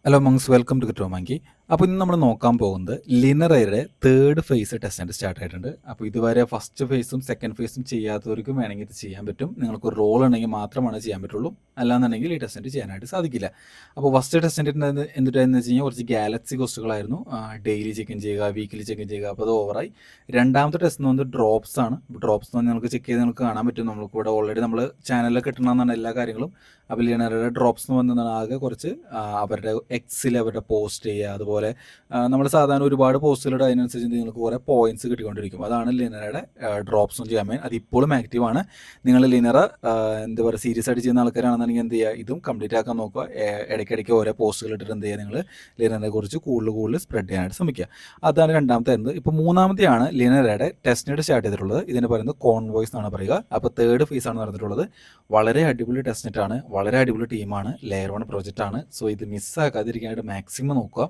Hello monks, welcome to Cryptomonkey. അപ്പോൾ ഇന്ന് നമ്മൾ നോക്കാൻ പോകുന്നത് ലിനറയുടെ തേർഡ് ഫേസ് ടെസ്റ്റ് ആയിട്ട് സ്റ്റാർട്ട് ആയിട്ടുണ്ട്. അപ്പോൾ ഇതുവരെ ഫസ്റ്റ് ഫേസും സെക്കൻഡ് ഫേസും ചെയ്യാത്തവർക്കും വേണമെങ്കിൽ ഇത് ചെയ്യാൻ പറ്റും. നിങ്ങൾക്ക് റോൾ ഉണ്ടെങ്കിൽ മാത്രമാണ് ചെയ്യാൻ പറ്റുള്ളൂ, അല്ലാന്നുണ്ടെങ്കിൽ ഈ ടെസ്റ്റ് ചെയ്യാനായിട്ട് സാധിക്കില്ല. അപ്പോൾ ഫസ്റ്റ് ടെസ്റ്റ് എന്നിട്ടാന്ന് വെച്ച് കഴിഞ്ഞാൽ കുറച്ച് ഗാലക്സി കോസ്റ്റുകളായിരുന്നു. ഡെയിലി ചെക്ക് ചെയ്യുക, വീക്കിലി ചെക്ക് ചെയ്യുക, അപ്പോൾ അത് ഓവറായി. രണ്ടാമത്തെ ടെസ്റ്റ് എന്ന് പറയുന്നത് ഡ്രോപ്സ് ആണ്. ഡ്രോപ്സ് എന്ന് പറഞ്ഞാൽ നിങ്ങൾക്ക് ചെക്ക് ചെയ്ത് നിങ്ങൾക്ക് കാണാൻ പറ്റും. നമുക്ക് ഇവിടെ ഓൾറെഡി നമ്മൾ ചാനലിൽ കിട്ടണമെന്നാണ് എല്ലാ കാര്യങ്ങളും. അപ്പോൾ ലിനറയുടെ ഡ്രോപ്സ് എന്ന് പറഞ്ഞാൽ ആകെ കുറച്ച് അവരുടെ എക്സിൽ അവരുടെ പോസ്റ്റ് ചെയ്യുക, അതുപോലെ നമ്മൾ സാധാരണ ഒരുപാട് പോസ്റ്റുകളുടെ അതിനനുസരിച്ച് നിങ്ങൾക്ക് കുറേ പോയിന്റ്സ് കിട്ടിക്കൊണ്ടിരിക്കും. അതാണ് ലിനറയുടെ ഡ്രോപ്സ് ചെയ്യാൻ വേണ്ടി. അതിപ്പോഴും ആക്റ്റീവാണ്. നിങ്ങൾ ലിനറ എന്താ പറയുക സീരിയസ് ആയിട്ട് ചെയ്യുന്ന ആൾക്കാരാണെന്നുണ്ടെങ്കിൽ എന്ത് ചെയ്യുക, ഇതും കംപ്ലീറ്റ് ആക്കാൻ നോക്കുക. ഇടയ്ക്കിടയ്ക്ക് ഓരോ പോസ്റ്റുകൾ ഇട്ടിട്ട് എന്ത് ചെയ്യുക, നിങ്ങൾ ലിനറെ കുറിച്ച് കൂടുതൽ സ്പ്രെഡ് ചെയ്യാനായിട്ട് ശ്രമിക്കുക. അതാണ് രണ്ടാമത്തെ ആയിരുന്നത്. ഇപ്പോൾ മൂന്നാമത്തെയാണ് ലിനറയുടെ ടെസ്റ്റ്നെറ്റ് സ്റ്റാർട്ട് ചെയ്തിട്ടുള്ളത്. ഇതിന് പറയുന്നത് കോൺവോയ്സ് എന്നാണ് പറയുക. അപ്പോൾ തേർഡ് ഫേസ് ആണ് നടന്നിട്ടുള്ളത്. വളരെ അടിപൊളി ടെസ്റ്റ്നെറ്റ് ആണ്, വളരെ അടിപൊളി ടീമാണ്, ലെയർ 1 പ്രോജക്റ്റ് ആണ്. സോ ഇത് മിസ്സാക്കാതിരിക്കാനായിട്ട് മാക്സിമം നോക്കുക.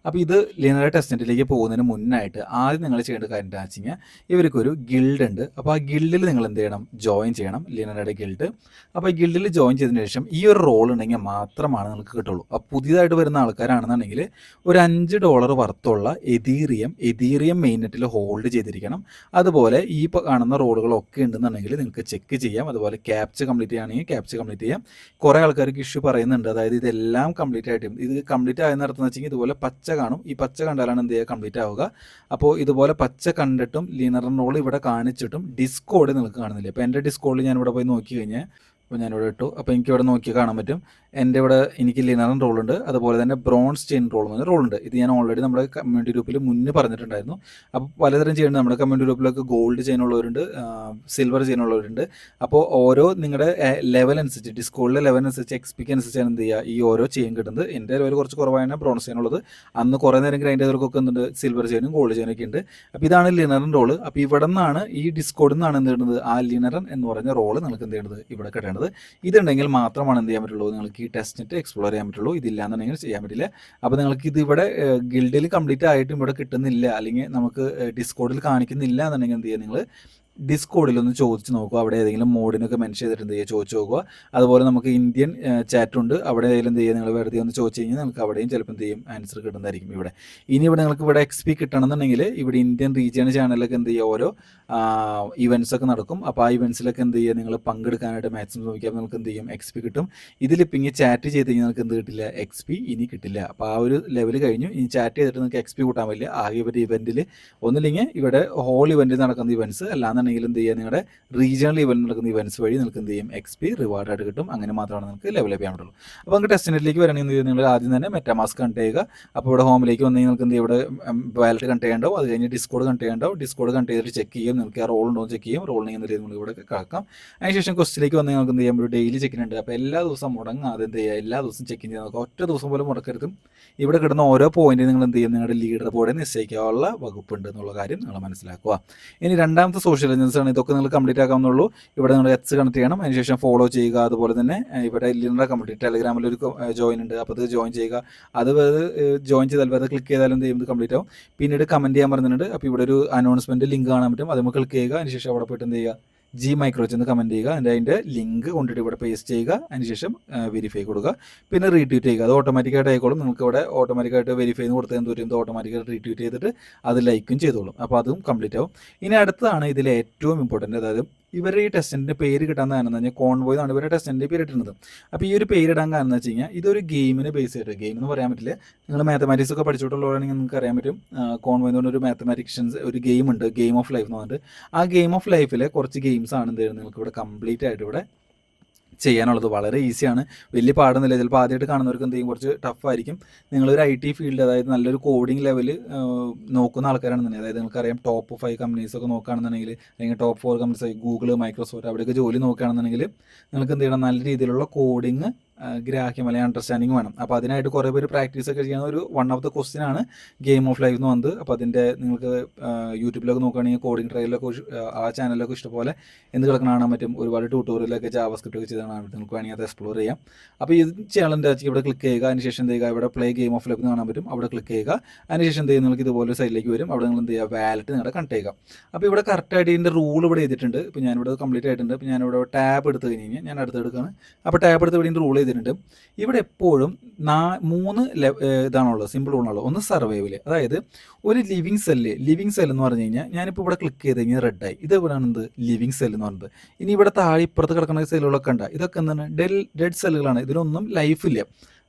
അപ്പോൾ ഇത് ലിനറ ടെസ്റ്റ്നെറ്റിലേക്ക് പോകുന്നതിന് മുന്നായിട്ട് ആദ്യം നിങ്ങൾ ചെയ്യേണ്ട കാര്യം എന്താ വെച്ച് കഴിഞ്ഞാൽ, ഇവർക്കൊരു ഗിൽഡ് ഉണ്ട്. അപ്പോൾ ആ ഗിൽഡിൽ നിങ്ങൾ എന്ത് ചെയ്യണം, ജോയിൻ ചെയ്യണം, ലിനറയുടെ ഗിൽഡ്. അപ്പോൾ ഈ ഗിൽഡിൽ ജോയിൻ ചെയ്തതിന് ശേഷം ഈ ഒരു റോൾ ഉണ്ടെങ്കിൽ മാത്രമാണ് നിങ്ങൾക്ക് കിട്ടുള്ളൂ. അപ്പോൾ പുതിയതായിട്ട് വരുന്ന ആൾക്കാരാണെന്നുണ്ടെങ്കിൽ ഒരു $5 വർത്തുള്ള എതീറിയം മെയിൻ നെറ്റിൽ ഹോൾഡ് ചെയ്തിരിക്കണം. അതുപോലെ ഈ കാണുന്ന റോളുകളൊക്കെ ഉണ്ടെന്നുണ്ടെങ്കിൽ നിങ്ങൾക്ക് ചെക്ക് ചെയ്യാം. അതുപോലെ ക്യാപ്ച കംപ്ലീറ്റ് ചെയ്യുകയാണെങ്കിൽ ക്യാപ്ച കംപ്ലീറ്റ് ചെയ്യാം. കുറേ ആൾക്കാർക്ക് ഇഷ്യൂ പറയുന്നുണ്ട്, അതായത് ഇതെല്ലാം കംപ്ലീറ്റ് ആയിട്ട് ഇത് കംപ്ലീറ്റ് ആയെന്ന് നടത്തുന്ന വെച്ചെങ്കിൽ ഇതുപോലെ പച്ച കാണും. ഈ പച്ച കണ്ടാലാണ് എന്ത് ചെയ്യുക, കംപ്ലീറ്റ് ആവുക. അപ്പോൾ ഇതുപോലെ പച്ച കണ്ടിട്ടും ലിനർ റോൾ ഇവിടെ കാണിച്ചിട്ടും ഡിസ്കോഡ് നിങ്ങൾക്ക് കാണുന്നില്ല. അപ്പോൾ എൻ്റെ ഡിസ്കോഡിൽ ഞാനിവിടെ പോയി നോക്കി കഴിഞ്ഞാൽ, അപ്പോൾ ഞാനിവിടെ ഇട്ടു. അപ്പോൾ എനിക്കിവിടെ നോക്കി കാണാൻ പറ്റും. എൻ്റെ ഇവിടെ എനിക്ക് ലിനറൻ റോളുണ്ട്, അതുപോലെ തന്നെ ബ്രോൺസ് ചെയിൻ റോൾ എന്ന് പറഞ്ഞ റോളുണ്ട്. ഇത് ഞാൻ ഓൾറെഡി നമ്മുടെ കമ്മ്യൂണിറ്റി ഗ്രൂപ്പിൽ മുന്നേ പറഞ്ഞിട്ടുണ്ടായിരുന്നു. അപ്പോൾ പലതരം ചെയ്യുന്നുണ്ട്. നമ്മുടെ കമ്മ്യൂണിറ്റി ഗ്രൂപ്പിലൊക്കെ ഗോൾഡ് ചെയിൻ ഉള്ളവരുണ്ട്, സിൽവർ ചെയിൻ ഉള്ളവരുണ്ട്. അപ്പോൾ ഓരോ നിങ്ങളുടെ ലെവൽ അനുസരിച്ച്, ഡിസ്കോളിലെ ലെവൽ അനുസരിച്ച്, എക്സ്പിക്ക് അനുസരിച്ചാണ് എന്ത് ചെയ്യുക, ഈ ഓരോ ചെയിൻ കിട്ടുന്നത്. എൻ്റെ ലെവൽ കുറച്ച് കുറവാണ് ബ്രോൺസ് ചെയിൻ ഉള്ളത്. അന്ന് കുറേ നേരം ഗ്രൈൻഡ് ചെയ്തവർക്കൊക്കെ എന്തുണ്ട്, സിൽവർ ചെയിനും ഗോൾഡ് ചെയിനൊക്കെ ഉണ്ട്. അപ്പോൾ ഇതാണ് ലിനറൻ റോള്. അപ്പോൾ ഇവിടെ നിന്നാണ്, ഈ ഡിസ്കോഡിൽ നിന്നാണ് എന്ത് ചെയ്യുന്നത്, ആ ലിനറൻ എന്ന് പറഞ്ഞ റോള് നിങ്ങൾക്ക് എന്ത് ചെയ്യേണ്ടത്, ഇവിടെ കിട്ടേണ്ടത്. ഇതുണ്ടെങ്കിൽ മാത്രമാണ് എന്ത് ചെയ്യാൻ പറ്റുള്ളൂ, നിങ്ങൾക്ക് ഈ ടെസ്റ്റ്നെറ്റ് എക്സ്പ്ലോർ ചെയ്യാൻ പറ്റുള്ളൂ. ഇതില്ലാന്നുണ്ടെങ്കിൽ ചെയ്യാൻ പറ്റില്ല. അപ്പോൾ നിങ്ങൾക്ക് ഇത് ഇവിടെ ഗിൽഡിൽ കംപ്ലീറ്റ് ആയിട്ടും ഇവിടെ കിട്ടുന്നില്ല, അല്ലെങ്കിൽ നമുക്ക് ഡിസ്കോഡിൽ കാണിക്കുന്നില്ല എന്നുണ്ടെങ്കിൽ എന്ത് ചെയ്യുക, നിങ്ങൾ ഡിസ്കോഡിലൊന്ന് ചോദിച്ച് നോക്കുക. അവിടെ ഏതെങ്കിലും മോഡിനൊക്കെ മെൻഷൻ ചെയ്തിട്ട് എന്ത് ചെയ്യുക, ചോദിച്ച് നോക്കുക. അതുപോലെ നമുക്ക് ഇന്ത്യൻ ചാറ്റുണ്ട്, അവിടെ ഏതെങ്കിലും എന്ത് ചെയ്യുക, നിങ്ങൾ വെറുതെ ഒന്ന് ചോദിച്ചു കഴിഞ്ഞാൽ നമുക്ക് അവിടെയും ചിലപ്പോൾ എന്ത് ചെയ്യും, ആൻസർ കിട്ടുന്നതായിരിക്കും. ഇനി ഇവിടെ നിങ്ങൾക്ക് ഇവിടെ XP കിട്ടണമെന്നുണ്ടെങ്കിൽ ഇവിടെ ഇന്ത്യൻ റീജിയൻ ചാനലൊക്കെ എന്ത് ചെയ്യുക, ഓരോ ഇവൻറ്റ്സ് ഒക്കെ നടക്കും. അപ്പോൾ ആ ഇവൻറ്റ്സിലൊക്കെ എന്ത് ചെയ്യുക, നിങ്ങൾ പങ്കെടുക്കാനായിട്ട് മാക്സിമം ശ്രമിക്കുക. നിങ്ങൾക്ക് എന്ത് ചെയ്യും, XP കിട്ടും. ഇതിലിപ്പോൾ ഇങ്ങനെ ചാറ്റ് ചെയ്ത് കഴിഞ്ഞാൽ നിങ്ങൾക്ക് എന്ത് കിട്ടില്ല, XP ഇനി കിട്ടില്ല. അപ്പോൾ ആ ഒരു ലെവൽ കഴിഞ്ഞു. ഇനി ചാറ്റ് ചെയ്തിട്ട് നിങ്ങൾക്ക് XP കൂട്ടാൻ പറ്റില്ല. ആകെ ഇവരുടെ ഇവൻറ്റിൽ ഒന്നില്ലെങ്കിൽ ഇവിടെ ഹോൾ ഇവൻറ്റിൽ നടക്കുന്ന ഇവൻറ്റ്സ്, അല്ലാന്നുണ്ടെങ്കിൽ എന്ത് ചെയ്യുക, നിങ്ങളുടെ റീജിയണൽ ഇവൻറ്റ് നടക്കുന്ന ഇവൻറ്റ്സ് വഴി നിങ്ങൾക്ക് എന്ത് ചെയ്യും, XP റിവാർഡായിട്ട് കിട്ടും. അങ്ങനെ മാത്രമാണ് നിങ്ങൾക്ക് ലെവൽ ചെയ്യാൻ പറ്റുള്ളൂ. അപ്പോൾ നിങ്ങൾക്ക് ടെസ്റ്റ്നെറ്റിലേക്ക് വരണമെങ്കിൽ നിങ്ങൾ ആദ്യം തന്നെ മെറ്റാമാസ്ക് കണക്ട് ചെയ്യുക. അപ്പോൾ ഇവിടെ ഹോമിലേക്ക് വന്ന് നിങ്ങൾക്ക് എന്ത് ചെയ്യും, ഇവിടെ വാലറ്റ് കണക്ട് ചെയ്യേണ്ടാവും. അത് കഴിഞ്ഞ് ഡിസ്കോഡ് കണക്ട് ചെയ്യേണ്ടാവും. ഡിസ്കോഡ് കണക്ട് ചെയ്തിട്ട് ചെക്ക് ചെയ്യും, നിങ്ങൾക്ക് ആ റോൾ ഉണ്ടോ എന്ന് ചെക്ക് ചെയ്യും. റോളിനെങ്കിൽ എന്ത് ചെയ്യും, നിങ്ങൾ ഇവിടെ കാക്കാം. അതിനുശേഷം ക്വസ്റ്റിലേക്ക് വന്ന് നിങ്ങൾക്ക് എന്ത് ചെയ്യാം, ഒരു ഡെയിലി ചെക്കിനുണ്ട്. അപ്പോൾ എല്ലാ ദിവസവും മുടങ്ങാതെ എന്ത് ചെയ്യുക, എല്ലാ ദിവസവും ചെക്കിൻ ചെയ്ത് നോക്കുക. ഒറ്റ ദിവസം പോലും മുടക്കരുതും. ഇവിടെ കിട്ടുന്ന ഓരോ പോയിന്റ് നിങ്ങൾ എന്ത് ചെയ്യും, നിങ്ങളുടെ ലീഡർ ബോർഡിൽ നിശ്ചയിക്കാനുള്ള വകുപ്പുണ്ട് എന്നുള്ള കാര്യം നിങ്ങൾ മനസ്സിലാക്കുക. ഇനി രണ്ടാമത്തെ സോഷ്യൽ ഏജൻസ് ആണ്. ഇതൊക്കെ നിങ്ങൾ കംപ്ലീറ്റ് ആക്കാവുന്നുള്ളൂ. ഇവിടെ നിങ്ങൾ എച്ച് കണക്ട് ചെയ്യണം. അതിനുശേഷം ഫോളോ ചെയ്യുക. അതുപോലെ തന്നെ ഇവിടെ ലിനറ കംപ്ലീറ്റ് ടെലിഗ്രാമിൽ ഒരു ജോയിൻ ഉണ്ട്. അപ്പോൾ അത് ജോയിൻ ചെയ്യുക. അത് ജോയിൻ ചെയ്താൽ അത് ക്ലിക്ക് ചെയ്താലും എന്ത് ചെയ്യും, കംപ്ലീറ്റ് ആവും. പിന്നീട് കമൻറ്റ് ചെയ്യാൻ പറഞ്ഞിട്ടുണ്ട്. അപ്പോൾ ഇവിടെ ഒരു അനൗൺസ്മെൻറ്റ് ലിങ്ക് കാണാൻ പറ്റും. അത് നമ്മൾ ക്ലിക്ക് ചെയ്യുക. അതിനുശേഷം അവിടെ പോയിട്ട് എന്ത് ചെയ്യുക, ജി മൈക്രോ ചെന്ന് കമൻറ്റ് ചെയ്യുക. അതിൻ്റെ ലിങ്ക് കൊണ്ടിട്ട് ഇവിടെ പേസ്റ്റ് ചെയ്യുക. അതിനുശേഷം വെരിഫൈ കൊടുക്കുക. പിന്നെ റീട്വീറ്റ് ചെയ്യുക. അത് ഓട്ടോമാറ്റിക്കായിട്ട് ആയിക്കോളും. നിങ്ങൾക്ക് ഇവിടെ ഓട്ടോമാറ്റിക്കായിട്ട് വെരിഫൈ എന്ന് കൊടുത്ത് എന്ത് വരും, ഓട്ടോമാറ്റിക്കായിട്ട് റീട്വീറ്റ് ചെയ്തിട്ട് അത് ലൈക്കും ചെയ്തോളും. അപ്പോൾ അതും കംപ്ലീറ്റ് ആവും. ഇനി അടുത്തതാണ് ഇതിൽ ഏറ്റവും ഇമ്പോർട്ടൻറ്റ്, അതായത് ഇവരുടെ ഈ ടെസ്റ്റിൻ്റെ പേര് കിട്ടാൻ കാരണം എന്ന് പറഞ്ഞാൽ കോൺവോയ് എന്നാണ് ഇവരുടെ ടെസ്റ്റിൻ്റെ പേര് ഇട്ടിരുന്നത്. അപ്പോൾ ഈ ഒരു പേരിടാൻ കാരണം എന്ന് വെച്ച് കഴിഞ്ഞാൽ ഇതൊരു ഗെയിമിനെ ബേസ് ചെയ്തിട്ട്, ഗെയിം എന്ന് പറയാൻ പറ്റില്ല, നിങ്ങൾ മാത്തമാറ്റിക്സ് ഒക്കെ പഠിച്ചിട്ടുള്ളവരാണെങ്കിൽ നിങ്ങൾക്ക് അറിയാൻ പറ്റും. കോൺവോയ് എന്ന് പറഞ്ഞൊരു മാത്തമാറ്റിക്ഷ്യൻസ് ഒരു ഗെയിം ഉണ്ട്, ഗെയിം ഓഫ് ലൈഫ് എന്ന് പറഞ്ഞിട്ട്. ആ ഗെയിം ഓഫ് ലൈഫിലെ കുറച്ച് ഗെയിംസ് ആണ് എന്ത് ചെയ്യുന്നത്, നിങ്ങൾക്ക് ഇവിടെ കംപ്ലീറ്റ് ആയിട്ട് ഇവിടെ ചെയ്യാനുള്ളത്. വളരെ ഈസിയാണ്, വലിയ പാടൊന്നുമില്ല. ചിലപ്പോൾ ആദ്യമായിട്ട് കാണുന്നവർക്ക് എന്തെങ്കിലും കുറച്ച് ടഫായിരിക്കും. നിങ്ങളൊരു IT ഫീൽഡ്, അതായത് നല്ലൊരു കോഡിംഗ് ലെവൽ നോക്കുന്ന ആൾക്കാരാണെന്നുണ്ടെങ്കിൽ, അതായത് നിങ്ങൾക്കറിയാം ടോപ്പ് 5 കമ്പനീസൊക്കെ നോക്കുകയാണെന്നുണ്ടെങ്കിൽ, അല്ലെങ്കിൽ ടോപ്പ് 4 കമ്പനീസ് ഗൂഗിൾ, മൈക്രോസോഫ്റ്റ്, അവിടെയൊക്കെ ജോലി നോക്കുകയാണെന്നുണ്ടെങ്കിൽ നിങ്ങൾക്ക് എന്ത് ചെയ്യണം, നല്ല രീതിയിലുള്ള കോഡിങ് ഗ്രാഹ്യം അല്ലെങ്കിൽ അണ്ടർസ്റ്റാൻഡിങ് വേണം. അപ്പോൾ അതിനായിട്ട് കുറേ പേര് പ്രാക്ടീസ് ഒക്കെ ചെയ്യുന്ന ഒരു വൺ ഓഫ് ദ ക്വസ്റ്റ്യൻ ആണ് ഗെയിം ഓഫ് ലൈഫ് എന്ന് വന്നത്. അപ്പോൾ അതിൻ്റെ നിങ്ങൾക്ക് യൂട്യൂബിലൊക്കെ നോക്കുകയാണെങ്കിൽ കോഡിംഗ് ട്രയലൊക്കെ ആ ചാനലൊക്കെ ഇഷ്ടംപോലെ എന്ത് കിടക്കണം കാണാൻ പറ്റും. ഒരുപാട് ട്യൂട്ടോറിയലൊക്കെ ജാവാസ്ക്രിപ്റ്റ് ഒക്കെ ചെയ്ത് കാണാൻ പറ്റും. നിങ്ങൾക്ക് വേണമെങ്കിൽ അത് എക്സ്പ്ലോർ ചെയ്യാം. അപ്പോൾ ഇത് ചാനലിൻ്റെ ഇവിടെ ക്ലിക്ക് ചെയ്യുക. അതിനുശേഷം എന്ത് ചെയ്യുക, ഇവിടെ പ്ലേ ഗെയിം ഓഫ് ലൈഫ് കാണാൻ പറ്റും. അവിടെ ക്ലിക്ക് ചെയ്യുക. അതിനുശേഷം എന്ത് ചെയ്യുക, നിങ്ങൾക്ക് ഇതുപോലെ സൈഡിലേക്ക് വരും. അവിടെ നിങ്ങൾ എന്ത് ചെയ്യുക, വാലറ്റ് നിങ്ങളുടെ കണക്ട് ചെയ്യുക. അപ്പോൾ ഇവിടെ കറക്റ്റായിട്ട് ഇതിൻ്റെ റൂൾ ഇവിടെ ചെയ്തിട്ടുണ്ട്. ഇപ്പോൾ ഞാനിവിടെ കംപ്ലീറ്റ് ആയിട്ടുണ്ട്. അപ്പോൾ ഞാനിവിടെ ടാബ് എടുത്ത് കഴിഞ്ഞ് കഴിഞ്ഞാൽ ഞാൻ അടുത്തെടുക്കുകയാണ്. അപ്പോൾ ടാബ് എടുത്ത് ഇവിടെ റൂൾ ചെയ്തിട്ടുണ്ട്. ഇവിടെ എപ്പോഴും 3 ഇതാണുള്ളത്, സിമ്പിൾ ആണുള്ളത്. ഒന്ന് സർവൈവൽ, അതായത് ഒരു ലിവിങ് സെല്ല് എന്ന് പറഞ്ഞു കഴിഞ്ഞാൽ ഞാനിപ്പോൾ ഇവിടെ ക്ലിക്ക് ചെയ്ത് കഴിഞ്ഞാൽ റെഡായി. ഇത് ഇവിടെയാണ് എന്ത് ലിവിങ് സെല്ല് എന്ന് പറയുന്നത്. ഇനി ഇവിടെ താഴെ ഇപ്പുറത്ത് കിടക്കുന്ന സെല്ലുകളൊക്കെ ഉണ്ട്, ഇതൊക്കെ എന്താണ് ഡെഡ് സെല്ലുകളാണ്, ഇതിലൊന്നും ലൈഫില്ല.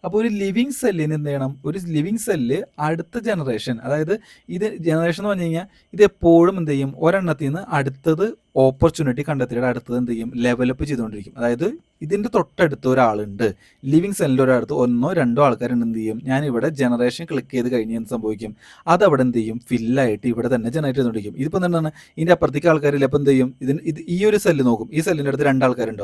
അപ്പോൾ ഒരു ലിവിങ് സെല്ലിന് എന്ത് ചെയ്യണം, ഒരു ലിവിങ് സെല്ല് അടുത്ത ജനറേഷൻ, അതായത് ഇത് ജനറേഷൻ എന്ന് പറഞ്ഞു കഴിഞ്ഞാൽ ഇത് എപ്പോഴും എന്ത് ചെയ്യും, ഒരെണ്ണത്തിൽ നിന്ന് അടുത്തത് ഓപ്പർച്യൂണിറ്റി കണ്ടെത്തിയിട്ട് അടുത്തത് എന്ത് ചെയ്യും, ലെവലപ്പ് ചെയ്തുകൊണ്ടിരിക്കും. അതായത് ഇതിൻ്റെ തൊട്ടടുത്ത് ഒരാളുണ്ട്, ലിവിങ് സെല്ലിൻ്റെ ഒരടുത്ത് 1 2 ആൾക്കാരുണ്ട്, എന്ത് ചെയ്യും, ഞാൻ ഇവിടെ ജനറേഷൻ ക്ലിക്ക് ചെയ്ത് കഴിഞ്ഞ് എന്ത് സംഭവിക്കും, അതവിടെ എന്ത് ചെയ്യും, ഫില്ലായിട്ട് ഇവിടെ തന്നെ ജനറേറ്റ് ചെയ്തുകൊണ്ടിരിക്കും. ഇതിപ്പോൾ എന്താണ്, ഇതിൻ്റെ അപ്പുറത്തേക്ക് ആൾക്കാരില്ല, അപ്പോൾ എന്ത് ചെയ്യും, ഇത് ഈ ഒരു സെല്ല് നോക്കും, ഈ സെല്ലിൻ്റെ അടുത്ത് 2 ആൾക്കാരുണ്ട്,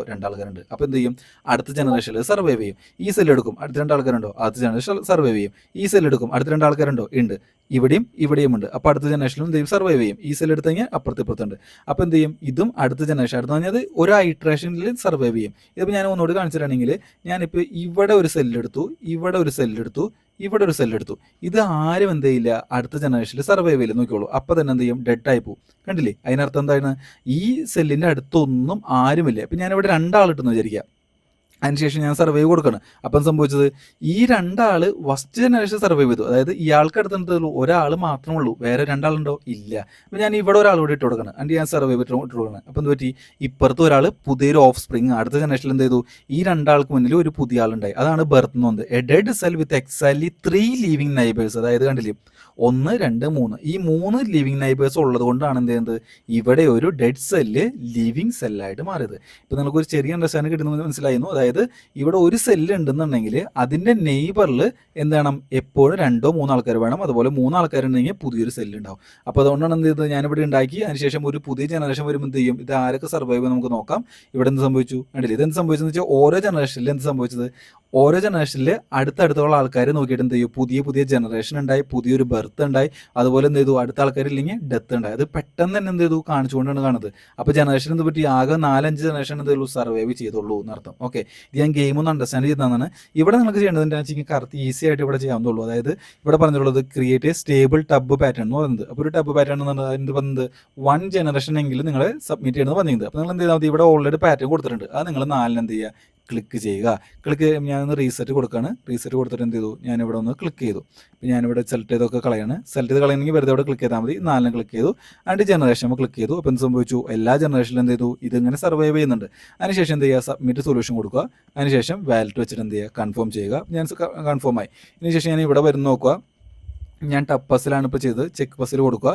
അപ്പോൾ എന്ത് ചെയ്യും, അടുത്ത ജനറേഷനിൽ സർവൈവ് ചെയ്യും. ഈ സെല്ല് എടുക്കും, അടുത്ത 2 ആൾക്കാരുണ്ടോ, അടുത്ത ജനറേഷൻ സർവൈവ് ചെയ്യും. ഈ സെല്ല് എടുക്കും, അടുത്ത 2 ആൾക്കാരുണ്ടോ, ഉണ്ട്, ഇവിടെയും ഉണ്ട്, അപ്പോൾ അടുത്ത ജനറേഷനിലും എന്ത് ചെയ്യും, സർവൈവ് ചെയ്യും. ഈ സെല്ല് എടുത്ത് കഴിഞ്ഞാൽ ഇപ്പുറത്തുണ്ട്, അപ്പോൾ എന്ത് ചെയ്യും, ഇതും അടുത്ത ജനറേഷൻ, അടുത്ത് പറഞ്ഞാൽ ഒരു ഇറ്ററേഷനിൽ സർവൈവ് ചെയ്യും. ഇതിപ്പോൾ ഞാൻ ഒന്നുകൂടി കാണിച്ചിട്ടാണെങ്കിൽ, ഞാനിപ്പോൾ ഇവിടെ ഒരു സെല്ലെടുത്തു, ഇവിടെ ഒരു സെല്ലെടുത്തു, ഇത് ആരും എന്ത് ചെയ്യില്ല, അടുത്ത ജനറേഷനിൽ സർവൈവ് ചെയ്യില്ല, നോക്കിയോളൂ. അപ്പോൾ തന്നെ എന്ത് ചെയ്യും, ഡെഡ് ആയി പോകും. കണ്ടില്ലേ, അതിനർത്ഥം എന്താണ്, ഈ സെല്ലിൻ്റെ അടുത്തൊന്നും ആരുമില്ല. ഇപ്പം ഞാനിവിടെ 2 ആളിട്ടെന്ന് വിചാരിക്കുക, അതിനുശേഷം ഞാൻ സർവൈവ് കൊടുക്കണം. അപ്പം സംഭവിച്ചത്, ഈ 2 ആള് ഫസ്റ്റ് ജനറേഷൻ സർവൈവ് ചെയ്തു, അതായത് ഇയാൾക്ക് അടുത്തുള്ളൂ, ഒരാൾ മാത്രമേ ഉള്ളൂ, വേറെ 2 ആളുണ്ടോ, ഇല്ല. അപ്പം ഞാൻ ഇവിടെ ഒരാളോട് ഇട്ട് കൊടുക്കണം, എന്നിട്ട് ഞാൻ സർവൈവ് ഇട്ട് കൊടുക്കണം. അപ്പം എന്ത് പറ്റി, ഇപ്പുറത്ത് ഒരാൾ പുതിയൊരു ഓഫ് സ്പ്രിങ് അടുത്ത ജനറേഷനിൽ എന്ത് ചെയ്തു, ഈ 2 ആൾക്ക് മുന്നിൽ ഒരു പുതിയ ആളുണ്ടായി, അതാണ് ബർത്ത് എന്ന് പറയുന്നത്. A dead cell with exactly 3 living neighbours, അതായത് കണ്ടില്ലേ 1 2 3, ഈ 3 ലിവിങ് നൈബേഴ്സ് ഉള്ളത് കൊണ്ടാണ് എന്ത് ചെയ്യുന്നത്, ഇവിടെ ഒരു ഡെഡ് സെല്ല് ലിവിങ് സെല്ലായിട്ട് മാറിയത്. ഇപ്പം നമുക്കൊരു ചെറിയ അണ്ടർസ്റ്റാൻഡ് കിട്ടുന്നത് മനസ്സിലായിരുന്നു. അതായത് ഇവിടെ ഒരു സെല്ല് ഉണ്ടെന്നുണ്ടെങ്കിൽ അതിൻ്റെ നെയ്ബറിൽ എന്ത് വേണം, എപ്പോഴും 2 3 ആൾക്കാർ വേണം, അതുപോലെ 3 ആൾക്കാരുണ്ടെങ്കിൽ പുതിയൊരു സെല്ല് ഉണ്ടാവും. അപ്പോൾ അതുകൊണ്ടാണ് എന്ത് ചെയ്തത്, ഞാനിവിടെ ഉണ്ടാക്കി, അതിനുശേഷം ഒരു പുതിയ ജനറേഷൻ വരുമ്പോൾ എന്ത് ചെയ്യും, ഇത് ആരൊക്കെ സർവൈവ് നമുക്ക് നോക്കാം. ഇവിടെ എന്ത് സംഭവിച്ചു, കണ്ടില്ലേ, ഇതെന്ത് സംഭവിച്ചെന്ന് വെച്ചാൽ ഓരോ ജനറേഷനിൽ എന്ത് സംഭവിച്ചത്, ഓരോ ജനറേഷനിൽ അടുത്തടുത്തുള്ള ആൾക്കാർ നോക്കിയിട്ട് എന്ത് ചെയ്യും, പുതിയ ജനറേഷൻ ഉണ്ടായി, പുതിയൊരു ബർത്ത് ഉണ്ടായി, അതുപോലെ എന്ത് ചെയ്തു, അടുത്ത ആൾക്കാരില്ലെങ്കിൽ ഡെത്ത് ഉണ്ടായി. അത് പെട്ടെന്ന് തന്നെ എന്ത് ചെയ്തു, കാണിച്ചുകൊണ്ടാണ് കാണുന്നത്. അപ്പോൾ ജനറേഷൻ എന്ത് പറ്റി, ആകെ 4 5 ജനറേഷൻ എന്ത് ചെയ്തു, സർവൈവ് ചെയ്തുള്ളൂ എന്നർത്ഥം. ഓക്കെ, ഇത് ഞാൻ ഗെയിം ഒന്ന് അണ്ടർസ്റ്റാൻഡ് ചെയ്തതാണ്. ഇവിടെ നിങ്ങൾക്ക് ചെയ്യേണ്ടത് എന്താണെന്ന് വെച്ചാൽ കറക്റ്റ് ഈസി ആയിട്ട് ഇവിടെ ചെയ്യാവുന്നുള്ളൂ. അതായത് ഇവിടെ പറഞ്ഞിട്ടുള്ളത് create A stable tub pattern എന്ന് പറയുന്നത്. അപ്പോൾ ഒരു ടബ് പാറ്റേൺ എന്ന് പറഞ്ഞാൽ എന്ത് പറയുന്നത്, 1 ജനറേഷൻ എങ്കിലും നിങ്ങൾ സബ്മിറ്റ് ചെയ്യണമെന്ന് പറഞ്ഞത്. അപ്പോൾ നിങ്ങൾ എന്ത് ചെയ്താൽ മതി, ഇവിടെ ഓൾറെഡി പാറ്റേൺ കൊടുത്തിട്ടുണ്ട്, അത് നിങ്ങൾ 4 എന്ത് ചെയ്യുക, ക്ലിക്ക് ചെയ്യുക. ഞാനൊന്ന് റീസെറ്റ് കൊടുക്കുകയാണ്. റീസെറ്റ് കൊടുത്തിട്ട് എന്ത് ചെയ്തു, ഞാനിവിടെ ഒന്ന് ക്ലിക്ക് ചെയ്തു. അപ്പോൾ ഞാനിവിടെ സെലക്ട് ചെയ്തൊക്കെ സെലക്ട് ചെയ്ത് കളയണമെങ്കിൽ വെറുതെ അവിടെ ക്ലിക്ക് ചെയ്താൽ മതി. 4 ക്ലിക്ക് ചെയ്തു, അതിൻ്റെ ജനറേഷൻ ക്ലിക്ക് ചെയ്തു. അപ്പോൾ എന്ത് സംഭവിച്ചു, എല്ലാ ജനറേഷനിലും എന്ത് ചെയ്തു, ഇതിങ്ങനെ സർവൈവ് ചെയ്യുന്നുണ്ട്. അതിനുശേഷം എന്ത് ചെയ്യുക, സബ്മിറ്റ് സൊല്യൂഷൻ കൊടുക്കുക. അതിനുശേഷം വാലറ്റ് വെച്ചിട്ട് എന്ത് ചെയ്യുക, കൺഫേം ചെയ്യുക. ഞാൻ കൺഫേം ആയി. ഇതിനുശേഷം ഞാൻ ഇവിടെ വരുന്ന നോക്കുക, ഞാൻ ടപ്പ് പസിലാണ് ഇപ്പോൾ ചെയ്തത്, ചെക്ക് പസിൽ കൊടുക്കുക.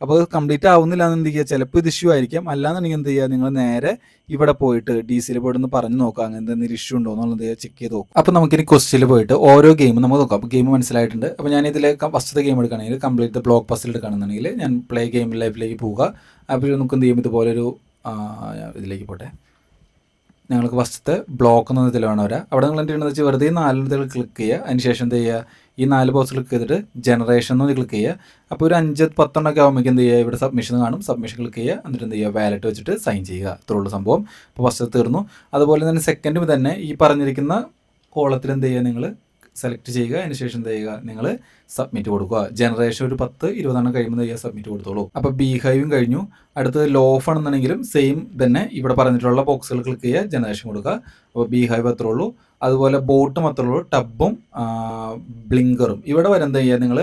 അപ്പോൾ അത് കംപ്ലീറ്റ് ആവുന്നില്ല എന്ന് എന്ത് ചെയ്യുക, ചിലപ്പോൾ ഇത് ഇഷ്യൂ ആയിരിക്കാം. അല്ലാന്നുണ്ടെങ്കിൽ എന്ത് ചെയ്യുക, നിങ്ങൾ നേരെ ഇവിടെ പോയിട്ട് DC പോയിട്ട് ഒന്ന് പറഞ്ഞു നോക്കുക, അങ്ങനത്തെ എന്തെങ്കിലും ഇഷ്യൂ ഉണ്ടോ എന്നുള്ളത് ചെക്ക് ചെയ്ത് നോക്കും. അപ്പോൾ നമുക്കിനി ക്വസ്റ്റിൽ പോയിട്ട് ഓരോ ഗെയിമും നമുക്ക് നോക്കാം. അപ്പോൾ ഗെയിം മനസ്സിലായിട്ടുണ്ട്. അപ്പോൾ ഞാൻ ഇതിലെ ഫസ്റ്റത്തെ ഗെയിം എടുക്കുകയാണെങ്കിൽ കംപ്ലീറ്റ് ദ ബ്ലോക്ക് പസിൽ എടുക്കുകയാണെന്നുണ്ടെങ്കിൽ ഞാൻ പ്ലേ ഗെയിം ലൈഫിലേക്ക് പോവുക. അപ്പോൾ നമുക്ക് എന്ത് ചെയ്യും, ഇതുപോലൊരു ഇതിലേക്ക് പോട്ടെ. നിങ്ങൾക്ക് ഫസ്റ്റത്തെ ബ്ലോക്ക് എന്ന ഇതിലാണ് വരിക. അവിടെ നിങ്ങൾ എന്ത് ചെയ്യണമെന്ന് വെച്ചാൽ വെറുതെ 4 ക്ലിക്ക് ചെയ്യുക. അതിനുശേഷം എന്ത് ചെയ്യുക, ഈ 4 ബോക്സ് ക്ലിക്ക് ചെയ്തിട്ട് ജനറേഷൻ എന്ന് ക്ലിക്ക് ചെയ്യുക. അപ്പോൾ ഒരു 5 10 ആകുമ്പോൾ എന്ത് ചെയ്യുക, ഇവിടെ സബ്മിഷൻ കാണും, സബ്മിഷൻ ക്ലിക്ക് ചെയ്യുക. എന്നിട്ട് എന്ത് ചെയ്യുക, വാലറ്റ് വെച്ചിട്ട് സൈൻ ചെയ്യുക. ഇത്രയുള്ള സംഭവം. അപ്പോൾ ഫസ്റ്റ് തീർന്നു. അതുപോലെ തന്നെ സെക്കൻഡും തന്നെ ഈ പറഞ്ഞിരിക്കുന്ന കോളത്തിൽ എന്ത് ചെയ്യുക, നിങ്ങൾ സെലക്ട് ചെയ്യുക. അതിനുശേഷം എന്ത് ചെയ്യുക, നിങ്ങൾ സബ്മിറ്റ് കൊടുക്കുക. ജനറേഷൻ ഒരു 10 20 കഴിയുമ്പോൾ ചെയ്യുക, സബ്മിറ്റ് കൊടുത്തോളൂ. അപ്പോൾ ബീഹൈവും കഴിഞ്ഞു. അടുത്തത് ലോഫ് ആണെന്നുണ്ടെങ്കിലും സെയിം തന്നെ ഇവിടെ പറഞ്ഞിട്ടുള്ള ബോക്സുകൾ ക്ലിക്ക് ചെയ്യുക, ജനറേഷൻ കൊടുക്കുക. അപ്പോൾ ബീഹൈവ് അത്രേ ഉള്ളൂ. അതുപോലെ ബോട്ടും അത്രേ ഉള്ളൂ. ടബും ബ്ലിങ്കറും ഇവിടെ വരെ എന്താ ചെയ്യുക, നിങ്ങൾ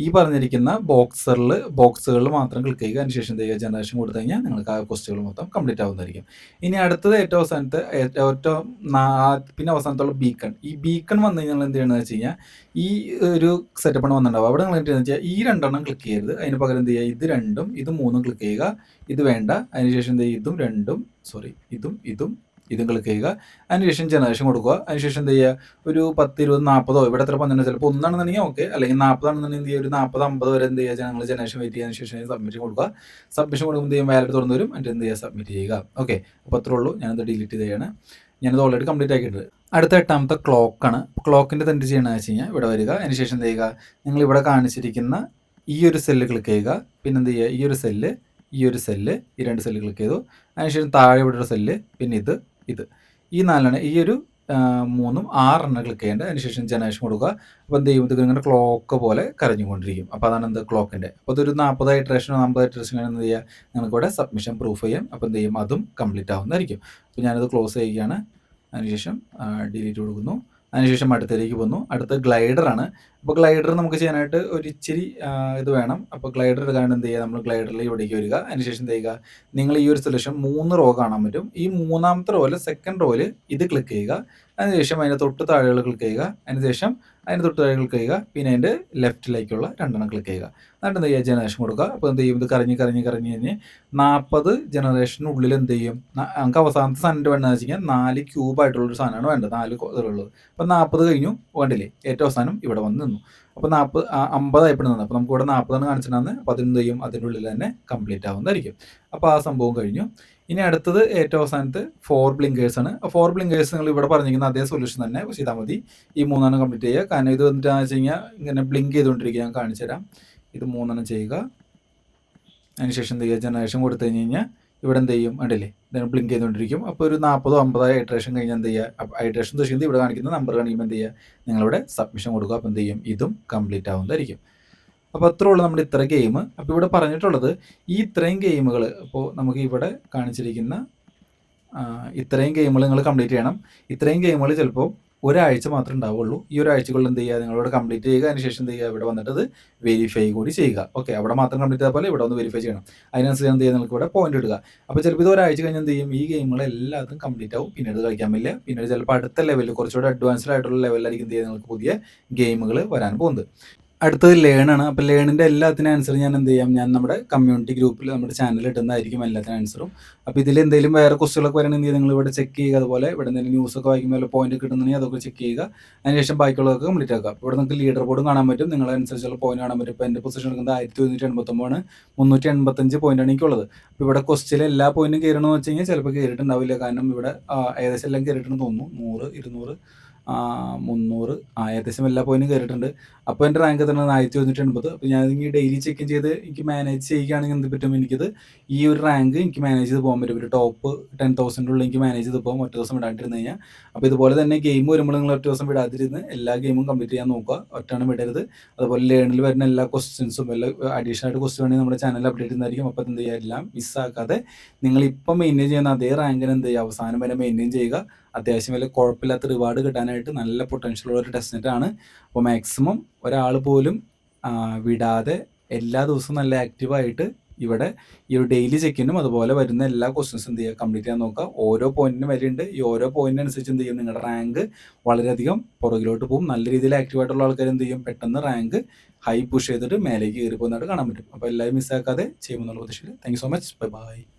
ഈ പറഞ്ഞിരിക്കുന്ന ബോക്സുകളിൽ മാത്രം ക്ലിക്ക് ചെയ്യുക. അതിനുശേഷം എന്ത് ചെയ്യുക, ജനറേഷൻ കൊടുത്തു കഴിഞ്ഞാൽ നിങ്ങൾക്ക് ആ ക്വസ്റ്റുകൾ മൊത്തം കംപ്ലീറ്റ് ആവുന്നതായിരിക്കും. ഇനി അടുത്തത് പിന്നെ അവസാനത്തുള്ള ബീക്കൺ. ഈ ബീക്കൺ വന്നു കഴിഞ്ഞാൽ എന്ത് ചെയ്യണമെന്ന് വെച്ച് കഴിഞ്ഞാൽ, ഈ ഒരു സെറ്റപ്പാണ് വന്നിട്ടുണ്ടാവും. അവിടെ നിങ്ങൾ എന്താണെന്ന് വെച്ചാൽ ഈ 2 ക്ലിക്ക് ചെയ്യരുത്. അതിന് പകരം എന്ത് ചെയ്യുക, ഇത് 2 ഇത് 3 ക്ലിക്ക് ചെയ്യുക. ഇത് വേണ്ട. അതിനുശേഷം എന്ത് ചെയ്യുക, ഇതും ക്ലിക്ക് ചെയ്യുക. അതിനുശേഷം ജനറേഷൻ കൊടുക്കുക. അതിനുശേഷം എന്ത് ചെയ്യുക, ഒരു 10 20 40 ഇവിടെ എത്ര 12 ചിലപ്പോൾ 1 ആണെന്നുണ്ടെങ്കിൽ ഓക്കെ, അല്ലെങ്കിൽ 40 ആണെന്നുണ്ടെങ്കിൽ എന്ത് ചെയ്യുക, ഒരു 40 50 വരെ എന്ത് ചെയ്യുക, ഞങ്ങൾ ജനറേഷൻ വെയിറ്റ് ചെയ്യാൻ ശേഷം സബ്മിഷൻ കൊടുക്കുക. സബ്മിഷൻ കൊടുക്കുമ്പോൾ എന്ത് ചെയ്യും, വാലറ്റ് തുറന്നു വരും. എന്നിട്ട് എന്ത് ചെയ്യുക, സബ്മിറ്റ് ചെയ്യുക. ഓക്കെ, അപ്പോൾ അത്രേ ഉള്ളൂ. ഞാനത് ഡിലീറ്റ് ചെയ്യാണ്. ഞാനത് ഓൾറെഡി കംപ്ലീറ്റ് ആക്കിയിട്ടുണ്ട്. അടുത്ത 8ാമത്തെ ക്ലോക്കാണ്. ക്ലോക്കിൻ്റെ എന്ത് ചെയ്യണമെന്ന് വെച്ച് കഴിഞ്ഞാൽ ഇവിടെ വരിക. അതിനുശേഷം എന്ത് ചെയ്യുക, നിങ്ങൾ ഇവിടെ കാണിച്ചിരിക്കുന്ന ഈ ഒരു സെല്ല് ക്ലിക്ക് ചെയ്യുക. പിന്നെ എന്ത് ചെയ്യുക, ഈ ഒരു സെല്ല് ഈ 2 സെല്ല് ക്ലിക്ക് ചെയ്തു. അതിനുശേഷം താഴെ ഇവിടെ ഒരു സെല്ല്, പിന്നെ ഇത് ഈ 4 ഈ ഒരു 3 6 ക്ലിക്ക് ചെയ്യേണ്ടത്. അതിനുശേഷം ജനറേഷൻ കൊടുക്കുക. അപ്പോൾ എന്ത് ചെയ്യും, ഇത് ഇങ്ങനെ ക്ലോക്ക് പോലെ കരഞ്ഞുകൊണ്ടിരിക്കും. അപ്പോൾ അതാണ് എന്ത് ക്ലോക്കിൻ്റെ. അപ്പോൾ ഇതൊരു 40 ഇറ്ററേഷനോ 50 ഇറ്ററേഷനോ എന്ത് ചെയ്യുക, നിങ്ങൾക്ക് ഇവിടെ സബ്മിഷൻ പ്രൂഫ് ചെയ്യാം. അപ്പോൾ എന്ത് ചെയ്യും, അതും കംപ്ലീറ്റ് ആവുന്നതായിരിക്കും. അപ്പോൾ ഞാനത് ക്ലോസ് ചെയ്യുകയാണ്. അതിനുശേഷം ഡിലീറ്റ് കൊടുക്കുന്നു. അതിനുശേഷം അടുത്തതിലേക്ക് പോകുന്നു. അടുത്ത ഗ്ലൈഡറാണ്. അപ്പോൾ ഗ്ലൈഡർ നമുക്ക് ചെയ്യാനായിട്ട് ഒരു ഇച്ചിരി ഇത് വേണം. അപ്പോൾ ഗ്ലൈഡർ എടുക്കാണ്ട് എന്ത് ചെയ്യുക, നമ്മൾ ഗ്ലൈഡറിൽ ഇവിടേക്ക് വരിക. അതിനുശേഷം എന്ത് ചെയ്യുക, നിങ്ങൾ ഈ ഒരു സെലക്ഷൻ 3 റോ കാണാൻ പറ്റും. ഈ 3ാമത്തെ റോയിൽ സെക്കൻഡ് റോയിൽ ഇത് ക്ലിക്ക് ചെയ്യുക. അതിനുശേഷം അതിൻ്റെ തൊട്ട് താഴെയുള്ള ക്ലിക്ക് ചെയ്യുക. അതിനുശേഷം അതിൻ്റെ തൊട്ട് താഴെ ക്ലിക്ക് ചെയ്യുക. പിന്നെ അതിൻ്റെ ലെഫ്റ്റിലേക്കുള്ള 2 ക്ലിക്ക് ചെയ്യുക. എന്നിട്ട് എന്ത് ചെയ്യുക, ജനറേഷൻ കൊടുക്കുക. അപ്പോൾ എന്ത് ചെയ്യും, ഇത് കറങ്ങി കഴിഞ്ഞ് 40 ജനറേഷനുള്ളിൽ എന്ത് ചെയ്യും, നമുക്ക് അവസാനത്തെ സാധനം വേണ്ടതെന്ന് വെച്ച് കഴിഞ്ഞാൽ 4 ക്യൂബായിട്ടുള്ളൊരു സാധനമാണ് വേണ്ടത്, 4 ഇതുള്ളത്. അപ്പോൾ 40 കഴിഞ്ഞു വേണ്ടില്ലേ, ഏറ്റവും അവസാനം ഇവിടെ വന്ന് നിന്നു. അപ്പോൾ 50 ആയപ്പോൾ നിന്നു. അപ്പോൾ നമുക്ക് ഇവിടെ 40 കാണിച്ചിട്ടുണ്ടെന്ന്. അപ്പോൾ അതെന്ത് ചെയ്യും, അതിൻ്റെ ഉള്ളിൽ തന്നെ കംപ്ലീറ്റ് ആവുന്നതായിരിക്കും. അപ്പോൾ ആ സംഭവം കഴിഞ്ഞു. ഇനി അടുത്തത് ഏറ്റവും അവസാനത്ത് 4 ബ്ലിങ്കേഴ്സാണ്. 4 ബ്ലിങ്കേഴ്സ് നിങ്ങൾ ഇവിടെ പറഞ്ഞിരിക്കുന്ന അതേ സൊല്യൂഷൻ തന്നെ ചെയ്താൽ മതി. ഈ 3 കംപ്ലീറ്റ് ചെയ്യുക. കാരണം ഇത് വന്നിട്ടാന്ന് വെച്ച് കഴിഞ്ഞാൽ ഇങ്ങനെ ബ്ലിങ്ക് ചെയ്തുകൊണ്ടിരിക്കുക. ഞാൻ കാണിച്ചു തരാം. ഇത് 3 ചെയ്യുക. അതിനുശേഷം എന്ത് ചെയ്യുക, ജനറേഷൻ കൊടുത്തു കഴിഞ്ഞാൽ ഇവിടെ എന്ത് ചെയ്യും, കണ്ടില്ലേ, ഇതിന് ബ്ലിങ്ക് ചെയ്തുകൊണ്ടിരിക്കും. അപ്പോൾ ഒരു 40-50 ഹൈഡ്രേഷൻ കഴിഞ്ഞാൽ എന്ത് ചെയ്യുക, ഹൈഡ്രേഷൻ ഉദ്ദേശിക്കുന്നത് ഇവിടെ കാണിക്കുന്ന നമ്പർ കാണിക്കുമ്പോൾ എന്ത് ചെയ്യുക, നിങ്ങളിവിടെ സബ്മിഷൻ കൊടുക്കുക. അപ്പോൾ എന്ത് ചെയ്യും, ഇതും കംപ്ലീറ്റ് ആവുന്നതായിരിക്കും. അപ്പോൾ അത്രേ ഉള്ളൂ നമ്മുടെ ഇത്ര ഗെയിം. അപ്പോൾ ഇവിടെ പറഞ്ഞിട്ടുള്ളത് ഈ ഇത്രയും ഗെയിമുകൾ, അപ്പോൾ നമുക്ക് ഇവിടെ കാണിച്ചിരിക്കുന്ന ഇത്രയും ഗെയിമുകൾ നിങ്ങൾ കംപ്ലീറ്റ് ചെയ്യണം. ഇത്രയും ഗെയിമുകൾ ചിലപ്പോൾ ഒരാഴ്ച മാത്രമേ ഉണ്ടാവുള്ളൂ. ഈ ഒരാഴ്ചകളിൽ എന്ത് ചെയ്യുക, നിങ്ങളിവിടെ കംപ്ലീറ്റ് ചെയ്യുക. അതിനുശേഷം എന്ത് ചെയ്യുക, ഇവിടെ വന്നിട്ട് അത് വെരിഫൈ കൂടി ചെയ്യുക. ഓക്കെ, അവിടെ മാത്രം കംപ്ലീറ്റ് ചെയ്താൽ പോലെ ഇവിടെ ഒന്ന് വെരിഫൈ ചെയ്യണം. അതിനനുസരിച്ച് എന്ത് ചെയ്യുക, നിങ്ങൾക്ക് ഇവിടെ പോയിന്റ് ഇടുക. അപ്പോൾ ചിലപ്പോൾ ഇത് ഒരാഴ്ച കഴിഞ്ഞ് എന്ത് ചെയ്യും, ഈ ഗെയിമുകൾ എല്ലാതും കംപ്ലീറ്റ് ആവും. പിന്നീട് കളിക്കാൻ പറ്റില്ല. പിന്നീട് ചിലപ്പോൾ അടുത്ത ലെവലിൽ കുറച്ചുകൂടെ അഡ്വാൻസ്ഡ് ആയിട്ടുള്ള ലെവലിലായിരിക്കും എന്ത് ചെയ്യുക, നിങ്ങൾക്ക് പുതിയ ഗെയിമുകൾ വരാൻ പോകുന്നത്. അടുത്തത് ലേൺ ആണ്. അപ്പോൾ ലേണിൻ്റെ എല്ലാത്തിനും ആൻസർ ഞാൻ എന്ത് ചെയ്യാം, ഞാൻ നമ്മുടെ കമ്മ്യൂണിറ്റി ഗ്രൂപ്പിൽ നമ്മുടെ ചാനലിൽ ഇട്ടുന്നതായിരിക്കും എല്ലാത്തിനും ആൻസറും. അപ്പോൾ ഇതിൽ എന്തെങ്കിലും വേറെ ക്വസ്റ്റ്യനൊക്കെ വരണമെങ്കിൽ നിങ്ങൾ ഇവിടെ ചെക്ക് ചെയ്യുക. അതുപോലെ ഇവിടെ എന്തെങ്കിലും ന്യൂസൊക്കെ വായിക്കുമ്പോൾ പോയിന്റ് കിട്ടുന്നുണ്ടെങ്കിൽ അതൊക്കെ ചെക്ക് ചെയ്യുക. അതിനുശേഷം ബാക്കിയുള്ളതൊക്കെ കംപ്ലീറ്റ് ആക്കുക. അപ്പോൾ ഇവിടെ നിങ്ങൾക്ക് ലീഡർ ബോർഡും കാണാൻ പറ്റും, നിങ്ങളനുസരിച്ചുള്ള പോയിന്റ് കാണാൻ പറ്റും. ഇപ്പോൾ എൻ്റെ പൊസിഷൻ എടുക്കുന്നത് 1189 385 പോയിന്റാണ് എനിക്കുള്ളത്. അപ്പോൾ ഇവിടെ ക്വസ്റ്റിൽ എല്ലാ പോയിന്റും കയറണമെന്ന് വെച്ച് കഴിഞ്ഞാൽ ചിലപ്പോൾ കയറിയിട്ടുണ്ടാവില്ല. കാരണം ഇവിടെ ഏകദേശം എല്ലാം കയറിയിട്ടുണ്ടെന്ന് തോന്നുന്നു. 100, 200, 300 ഏകദേശം എല്ലാ പോയിന്റും കയറിയിട്ടുണ്ട്. അപ്പോൾ എൻ്റെ റാങ്ക് എത്തുന്നത് 1180. അപ്പോൾ ഞാൻ ഈ ഡെയിലി ചെക്ക് ചെയ്ത് എനിക്ക് മാനേജ് ചെയ്യുകയാണെങ്കിൽ എന്ത് പറ്റും, എനിക്കിത് ഈ ഒരു റാങ്ക് എനിക്ക് മാനേജ് ചെയ്ത് പോകാൻ പറ്റും. ഒരു ടോപ്പ് 10,000 എനിക്ക് മാനേജ് ചെയ്ത് പോകും ഒറ്റ ദിവസം വിടാണ്ടിരുന്ന് കഴിഞ്ഞാൽ. അപ്പോൾ ഇതുപോലെ തന്നെ ഗെയിം വരുമ്പോൾ നിങ്ങൾ ഒറ്റ ദിവസം വിടാതിരുന്ന് എല്ലാ ഗെയിമും കംപ്ലീറ്റ് ചെയ്യാൻ നോക്കുക, ഒറ്റയാണ് വിടരുത്. അതുപോലെ ലേണിൽ വരുന്ന എല്ലാ ക്വസ്റ്റ്യൻസും എല്ലാ അഡീഷണൽ ആയിട്ട് ക്വസ്റ്റ്യൻ വേണമെങ്കിൽ നമ്മുടെ ചാനലിൽ അപ്ഡേറ്റ് ചെയ്യുന്നതായിരിക്കും. അപ്പോൾ എന്ത് ചെയ്യുക, എല്ലാം മിസ്സാക്കാതെ നിങ്ങളിപ്പം മെയിൻറ്റെയിൻ ചെയ്യുന്ന അതേ റാങ്കിന് എന്ത് ചെയ്യുക, അവസാനം വരെ മെയിൻറ്റെയിൻ ചെയ്യുക. അത്യാവശ്യം വലിയ കുഴപ്പമില്ലാത്ത റിവാർഡ് കിട്ടാനായിട്ട് നല്ല പൊട്ടൻഷ്യലുള്ള ഒരു ടെസ്റ്റ് നെറ്റാണ്. അപ്പോൾ മാക്സിമം ഒരാൾ പോലും വിടാതെ എല്ലാ ദിവസവും നല്ല ആക്റ്റീവായിട്ട് ഇവിടെ ഈ ഒരു ഡെയിലി ചെക്കിനും അതുപോലെ വരുന്ന എല്ലാ ക്വസ്റ്റ്യൻസും എന്ത് ചെയ്യുക, കംപ്ലീറ്റ് ചെയ്യാൻ നോക്കുക. ഓരോ പോയിന്റിനും വരെയുണ്ട്. ഈ ഓരോ പോയിന്റിനനുസരിച്ച് എന്ത് ചെയ്യും, നിങ്ങളുടെ റാങ്ക് വളരെയധികം പുറകിലോട്ട് പോകും. നല്ല രീതിയിൽ ആക്റ്റീവായിട്ടുള്ള ആൾക്കാർ എന്ത് ചെയ്യും, പെട്ടെന്ന് റാങ്ക് ഹൈ പുഷ് ചെയ്തിട്ട് മേലേക്ക് കയറി പോകുന്നതായിട്ട് കാണാൻ പറ്റും. അപ്പോൾ എല്ലാവരും മിസ്സാക്കാതെ ചെയ്യുമെന്നുള്ള പ്രതീക്ഷയിൽ thank you so much. Bye bye.